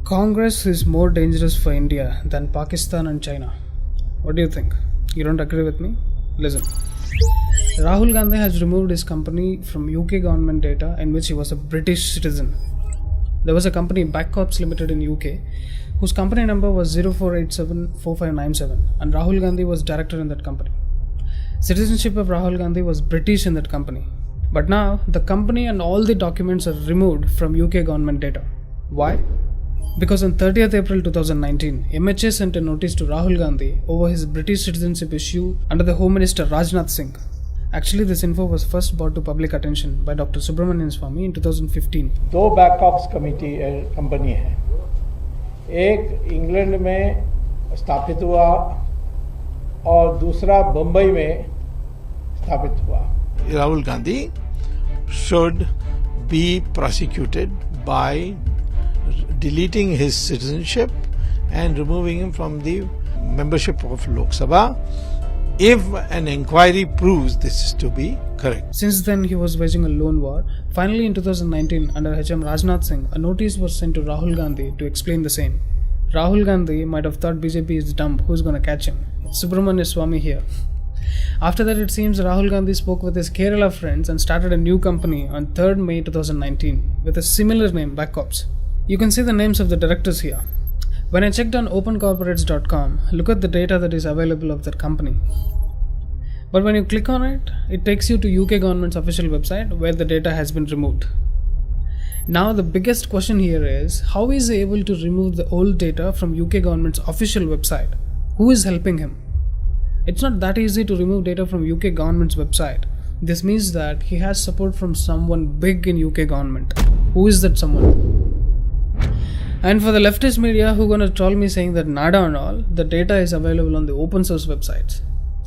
Congress is more dangerous for India than Pakistan and China. What do you think? You don't agree with me? Listen. Rahul Gandhi has removed his company from UK government data in which he was a British citizen. There was a company Backcorps Limited in UK whose company number was 04874597 and Rahul Gandhi was director in that company. Citizenship of Rahul Gandhi was British in that company. But now the company and all the documents are removed from UK government data. Why? Because on 30th April 2019, MHA sent a notice to Rahul Gandhi over his British citizenship issue under the Home Minister Rajnath Singh. Actually, this info was first brought to public attention by Dr. Subramanian Swamy in 2015. दो बैकऑप्स company है, एक England में स्थापित हुआ और दूसरा बम्बई में स्थापित हुआ. Rahul Gandhi should be prosecuted by deleting his citizenship and removing him from the membership of Lok Sabha if an inquiry proves this is to be correct. Since then, he was waging a lone war. Finally, in 2019, under HM Rajnath Singh, a notice was sent to Rahul Gandhi to explain the same. Rahul Gandhi might have thought BJP is dumb, who's gonna catch him? It's Subramanian Swamy here. After that, it seems Rahul Gandhi spoke with his Kerala friends and started a new company on 3rd May 2019 with a similar name, Backcorps. You can see the names of the directors here. When I checked on opencorporates.com, look at the data that is available of that company. But when you click on it, it takes you to UK government's official website where the data has been removed. Now the biggest question here is, how is he able to remove the old data from UK government's official website? Who is helping him? It's not that easy to remove data from UK government's website. This means that he has support from someone big in UK government. Who is that someone? And for the leftist media who gonna troll me saying that nada and all, the data is available on the open source websites.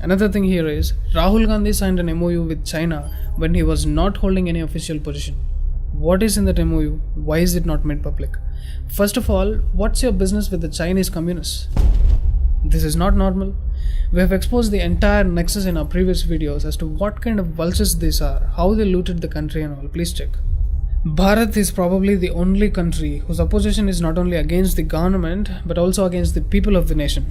Another thing here is, Rahul Gandhi signed an MOU with China when he was not holding any official position. What is in that MOU? Why is it not made public? First of all, what's your business with the Chinese communists? This is not normal. We have exposed the entire nexus in our previous videos as to what kind of vultures these are, how they looted the country and all. Please check. Bharat is probably the only country whose opposition is not only against the government but also against the people of the nation.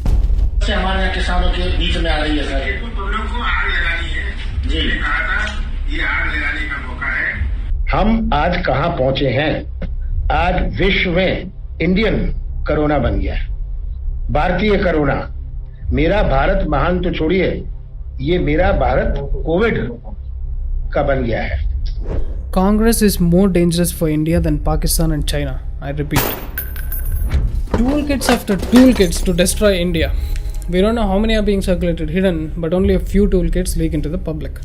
हम आज कहां पहुंचे हैं? आज विश्व में Indian corona बन गया है, भारतीय कोरोना. मेरा भारत महान तो छोड़िए, ये मेरा भारत कोविड का बन गया है. Congress is more dangerous for India than Pakistan and China. I repeat. Toolkits after toolkits to destroy India. We don't know how many are being circulated hidden, but only a few toolkits leak into the public.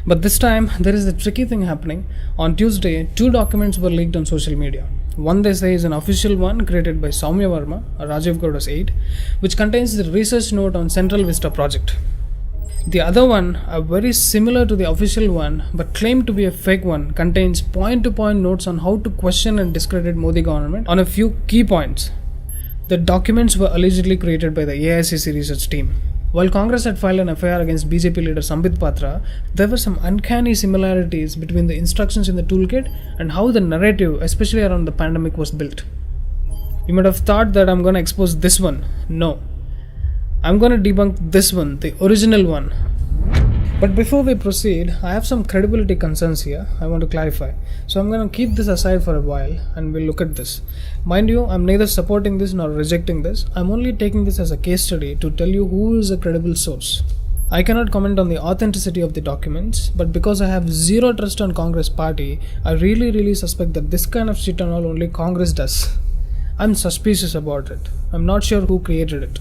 But this time, there is a tricky thing happening. On Tuesday, 2 documents were leaked on social media. One they say is an official one created by Soumya Varma, a Rajiv Gauda's aide, which contains the research note on Central Vista project. The other one, very similar to the official one but claimed to be a fake one, contains point-to-point notes on how to question and discredit Modi government on a few key points. The documents were allegedly created by the AICC research team. While Congress had filed an FIR against BJP leader Sambit Patra, there were some uncanny similarities between the instructions in the toolkit and how the narrative, especially around the pandemic, was built. You might have thought that I'm going to expose this one. No. I'm going to debunk this one, the original one. But before we proceed, I have some credibility concerns here I want to clarify. So I'm going to keep this aside for a while and we'll look at this. Mind you, I'm neither supporting this nor rejecting this. I'm only taking this as a case study to tell you who is a credible source. I cannot comment on the authenticity of the documents, but because I have zero trust on Congress party, I really suspect that this kind of shit and all only Congress does. I'm suspicious about it. I'm not sure who created it.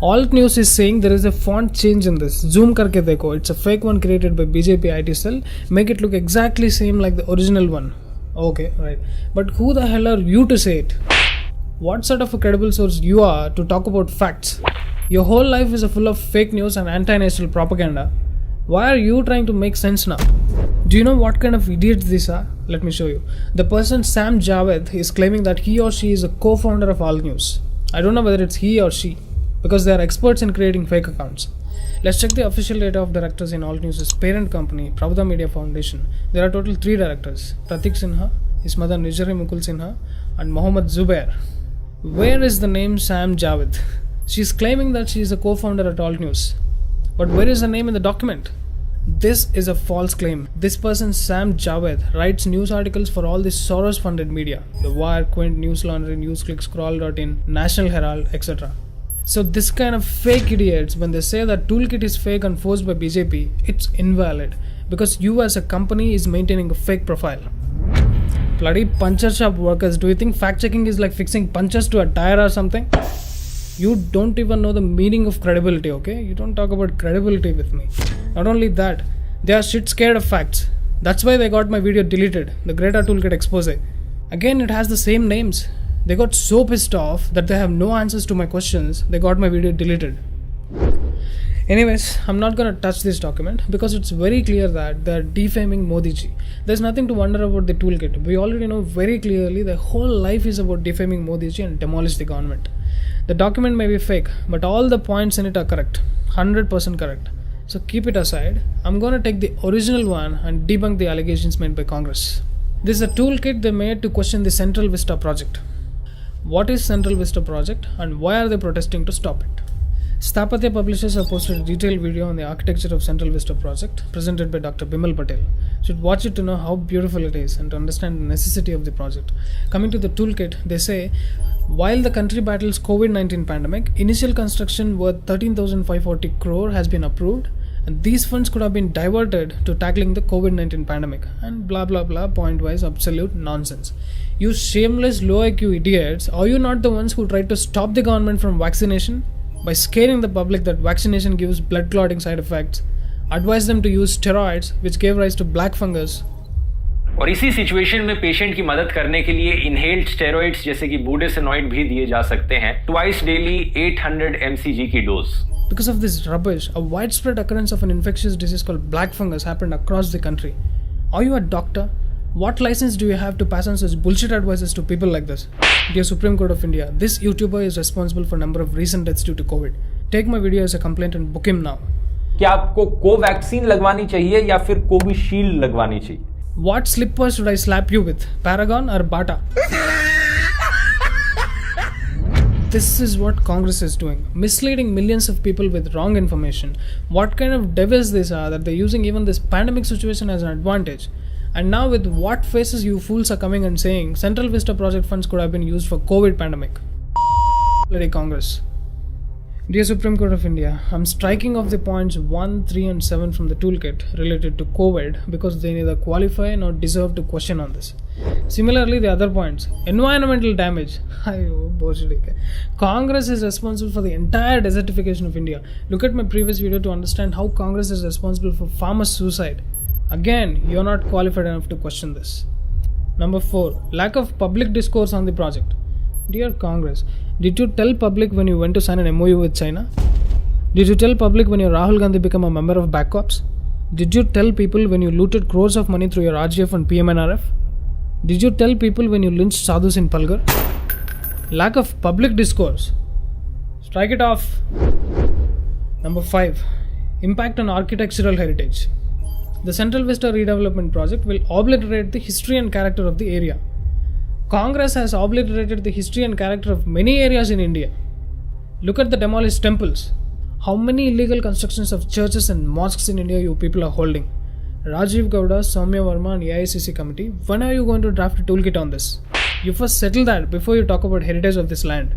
Alt News is saying there is a font change in this. Zoom karke dekho. It's a fake one created by BJP IT cell. Make it look exactly same like the original one. Okay, right. But who the hell are you to say it? What sort of a credible source you are to talk about facts? Your whole life is full of fake news and anti-national propaganda. Why are you trying to make sense now? Do you know what kind of idiots these are? Let me show you. The person Sam Javed is claiming that he or she is a co-founder of Alt News. I don't know whether it's he or she, because they are experts in creating fake accounts. Let's check the official data of directors in Alt News' parent company, Pravda Media Foundation. There are total 3 directors, Pratik Sinha, his mother Nijari Mukul Sinha, and Mohammad Zubair. Where is the name Sam Javed? She's claiming that she is a co-founder at Alt News. But where is the name in the document? This is a false claim. This person, Sam Javed, writes news articles for all the Soros-funded media. The Wire, Quint, News Laundry, NewsClick, Scroll.in, National Herald, etc. So this kind of fake idiots, when they say that toolkit is fake and forced by BJP, it's invalid. Because you as a company is maintaining a fake profile. Bloody puncher shop workers, do you think fact checking is like fixing punches to a tire or something? You don't even know the meaning of credibility, okay? You don't talk about credibility with me. Not only that, they are shit scared of facts. That's why they got my video deleted, the Greta Toolkit expose. Again, it has the same names. They got so pissed off that they have no answers to my questions, they got my video deleted. Anyways, I'm not gonna touch this document because it's very clear that they're defaming Modi ji. There's nothing to wonder about the toolkit. We already know very clearly their whole life is about defaming Modi ji and demolish the government. The document may be fake, but all the points in it are correct. 100% correct. So keep it aside. I'm gonna take the original one and debunk the allegations made by Congress. This is a toolkit they made to question the Central Vista project. What is Central Vista project and why are they protesting to stop it? Sthapatya Publishers have posted a detailed video on the architecture of Central Vista project presented by Dr. Bimal Patel. You should watch it to know how beautiful it is and to understand the necessity of the project. Coming to the toolkit, they say, while the country battles COVID-19 pandemic, initial construction worth 13,540 crore has been approved and these funds could have been diverted to tackling the COVID-19 pandemic and blah blah blah point-wise absolute nonsense. You shameless low IQ idiots, are you not the ones who tried to stop the government from vaccination? By scaring the public that vaccination gives blood clotting side effects, advise them to use steroids which gave rise to black fungus. और इसी situation में patient की मदद करने के लिए inhaled steroids जैसे कि बूडेसेनॉइड भी दिए जा सकते हैं ट्वाइस डेली 800 mcg की dose. Because of this rubbish, a widespread occurrence of an infectious disease called black fungus happened across the country. Are you a doctor? What license do you have to pass on such bullshit advices to people like this? Dear Supreme Court of India, this YouTuber is responsible for a number of recent deaths due to COVID. Take my video as a complaint and book him now. क्या आपको Covaxin लगवानी चाहिए या फिर Covishield लगवानी चाहिए? What slippers should I slap you with? Paragon or Bata? This is what Congress is doing. Misleading millions of people with wrong information. What kind of devils these are that they're using even this pandemic situation as an advantage. And now with what faces you fools are coming and saying Central Vista project funds could have been used for COVID pandemic. Bloody Congress. Dear Supreme Court of India, I'm striking off the points 1, 3 and 7 from the toolkit related to COVID because they neither qualify nor deserve to question on this. Similarly, the other points, environmental damage. Congress is responsible for the entire desertification of India. Look at my previous video to understand how Congress is responsible for farmer suicide. Again, you're not qualified enough to question this. Number 4, lack of public discourse on the project. Dear Congress, did you tell public when you went to sign an MOU with China? Did you tell public when your Rahul Gandhi became a member of Back Corps? Did you tell people when you looted crores of money through your RGF and PMNRF? Did you tell people when you lynched sadhus in Palghar? Lack of public discourse. Strike it off. Number 5, impact on architectural heritage. The Central Vista redevelopment project will obliterate the history and character of the area. Congress has obliterated the history and character of many areas in India. Look at the demolished temples. How many illegal constructions of churches and mosques in India you people are holding? Rajiv Gowda, Soumya Verma and AICC committee, when are you going to draft a toolkit on this? You first settle that before you talk about heritage of this land.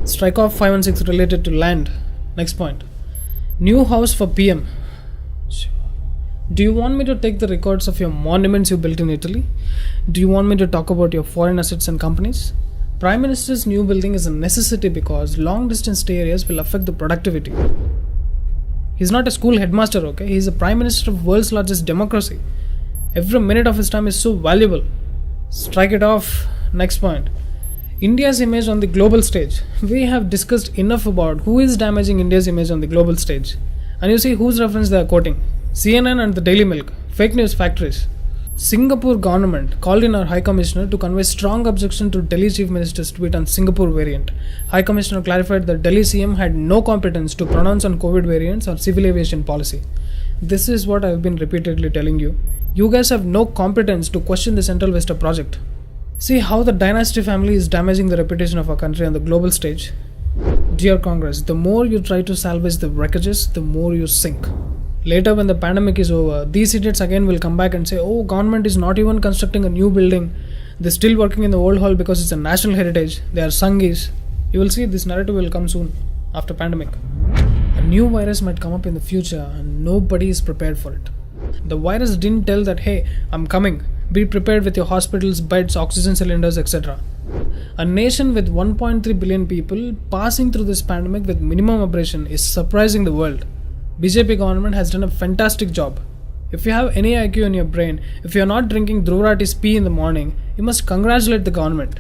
Strike off 5 and 6 related to land. Next point. New house for PM. Do you want me to take the records of your monuments you built in Italy? Do you want me to talk about your foreign assets and companies? Prime Minister's new building is a necessity because long distance stay areas will affect the productivity. He's not a school headmaster, okay? He's the Prime Minister of world's largest democracy. Every minute of his time is so valuable. Strike it off. Next point. India's image on the global stage. We have discussed enough about who is damaging India's image on the global stage. And you see whose reference they are quoting. CNN and the Daily Milk, fake news factories. Singapore government called in our High Commissioner to convey strong objection to Delhi Chief Minister's tweet on Singapore variant. High Commissioner clarified that Delhi CM had no competence to pronounce on COVID variants or civil aviation policy. This is what I have been repeatedly telling you. You guys have no competence to question the Central Vista project. See how the dynasty family is damaging the reputation of our country on the global stage. Dear Congress, the more you try to salvage the wreckages, the more you sink. Later, when the pandemic is over, these idiots again will come back and say, oh, government is not even constructing a new building. They're still working in the old hall because it's a national heritage. They are Sanghis. You will see this narrative will come soon after pandemic. A new virus might come up in the future and nobody is prepared for it. The virus didn't tell that, hey, I'm coming. Be prepared with your hospitals, beds, oxygen cylinders, etc. A nation with 1.3 billion people passing through this pandemic with minimum abrasion is surprising the world. BJP government has done a fantastic job. If you have any IQ in your brain, if you are not drinking Dhruv Rathi's pee in the morning, you must congratulate the government.